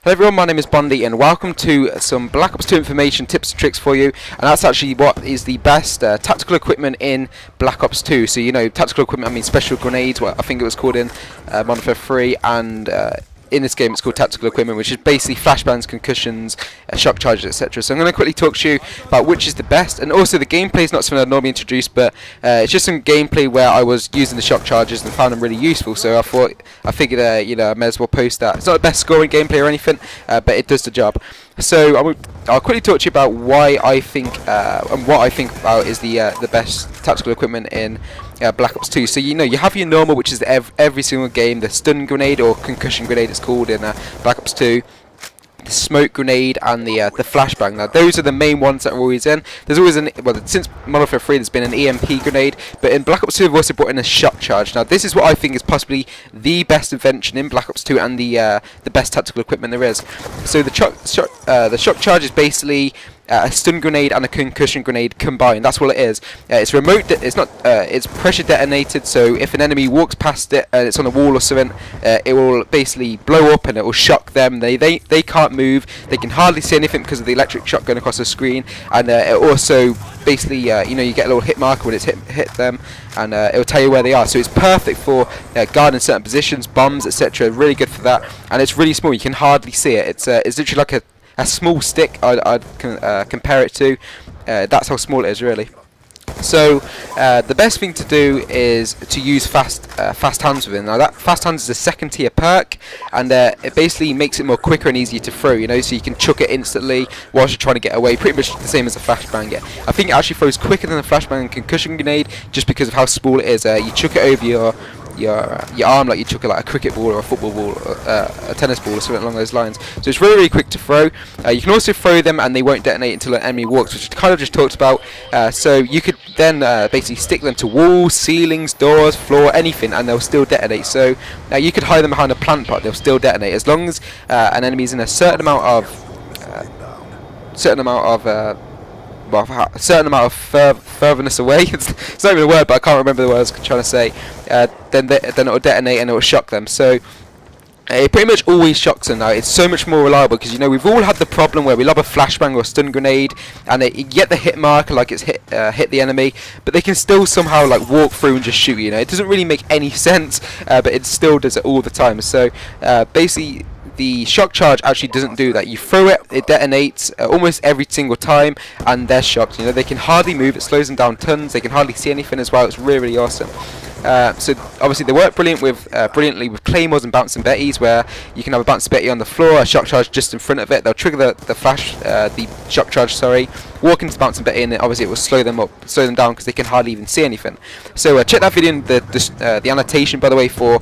Hello everyone, my name is Bondi and welcome to some Black Ops 2 information, tips and tricks for you. And that's actually what is the best tactical equipment in Black Ops 2. So you know, tactical equipment, I mean special grenades, what I think it was called in Modern Warfare 3, and in this game it's called tactical equipment, which is basically flashbangs, concussions, shock charges, etc. So I'm going to quickly talk to you about which is the best, and also the gameplay is not something I'd normally introduce, but it's just some gameplay where I was using the shock charges and found them really useful. So I figured you know, I may as well post that. It's not the best scoring gameplay or anything, but it does the job. So I'll quickly talk to you about why I think and what I think about is the best tactical equipment in Black Ops 2. So you know, you have your normal, which is every single game, the stun grenade or concussion grenade it's called in Black Ops 2. The smoke grenade and the flashbang. Now those are the main ones that are always in. There's always since Modern Warfare 3 there's been an EMP grenade, but in Black Ops 2 they've also brought in a shock charge. Now this is what I think is possibly the best invention in Black Ops 2 and the best tactical equipment there is. So the shock charge is basically a stun grenade and a concussion grenade combined. That's what it is. It's remote. It's not. It's pressure detonated. So if an enemy walks past it and it's on a wall or something, it will basically blow up and it will shock them. They can't move. They can hardly see anything because of the electric shock going across the screen. And it also basically, you know, you get a little hit marker when it's hit them, and it will tell you where they are. So it's perfect for guarding certain positions, bombs, etc. Really good for that. And it's really small. You can hardly see it. It's literally like a small stick. I'd compare it to. That's how small it is, really. So the best thing to do is to use fast hands with it. Now that fast hands is a second tier perk, and it basically makes it more quicker and easier to throw. You know, so you can chuck it instantly whilst you're trying to get away. Pretty much the same as a flashbang. Yeah, I think it actually throws quicker than a flashbang and concussion grenade just because of how small it is. You chuck it over your arm like you chuck like a cricket ball or a football ball, or, a tennis ball or something along those lines. So it's really, really quick to throw. You can also throw them and they won't detonate until an enemy walks, which I kind of just talked about. So you could then basically stick them to walls, ceilings, doors, floor, anything, and they'll still detonate. So you could hide them behind a plant pot, they'll still detonate as long as an enemy's in a certain amount of furtherness away. It's not even a word, but I can't remember the words I was trying to say. Then it will detonate and it will shock them. So it pretty much always shocks them now. It's so much more reliable because, you know, we've all had the problem where we lob a flashbang or a stun grenade and you get the hit marker like it's hit the enemy, but they can still somehow like walk through and just shoot you. You know, it doesn't really make any sense, but it still does it all the time. So basically, the shock charge actually doesn't do that. You throw it, it detonates almost every single time, and they're shocked. You know, they can hardly move. It slows them down tons. They can hardly see anything as well. It's really, really awesome. So obviously they work brilliantly with claymores and bouncing betties, where you can have a bouncing betty on the floor, a shock charge just in front of it. They'll trigger the shock charge, walk into the bouncing betty, and obviously it will slow them down because they can hardly even see anything. So check that video in the annotation, by the way, for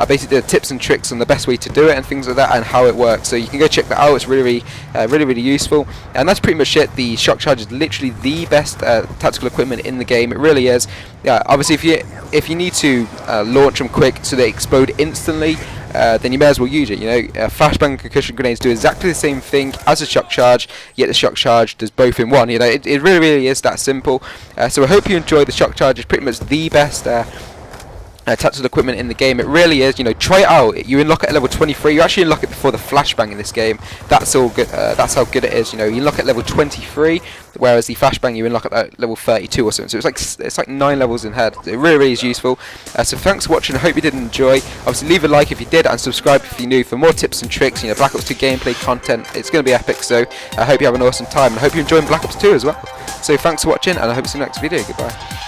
basically the tips and tricks on the best way to do it and things like that and how it works. So you can go check that out. It's really, really useful. And that's pretty much it. The shock charge is literally the best tactical equipment in the game. It really is. Yeah, obviously if you need to launch them quick so they explode instantly, then you may as well use it. You know, flashbang and concussion grenades do exactly the same thing as a shock charge, yet the shock charge does both in one. You know, it really, really is that simple. So I hope you enjoy the shock charge. It's pretty much the best tactical equipment in the game. It really is. You know, try it out. You unlock it at level 23. You actually unlock it before the flashbang in this game. That's all good. That's how good it is. You know, you unlock it at level 23, whereas the flashbang you unlock at level 32 or something. So it's like 9 levels in head. It really, really is useful. So thanks for watching. I hope you did enjoy. Obviously, leave a like if you did, and subscribe if you're new for more tips and tricks. You know, Black Ops 2 gameplay content. It's going to be epic. So I hope you have an awesome time, and I hope you're enjoying Black Ops 2 as well. So thanks for watching, and I hope to see you in the next video. Goodbye.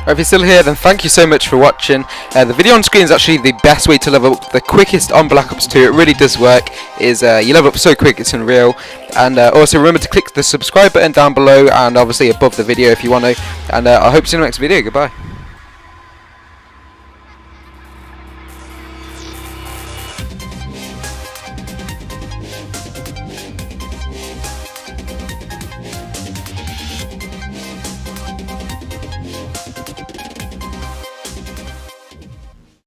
If you're still here, then thank you so much for watching. The video on screen is actually the best way to level up, the quickest on Black Ops 2. It really does work. You level up so quick, it's unreal. And also remember to click the subscribe button down below and obviously above the video if you want to. And I hope to see you in the next video. Goodbye.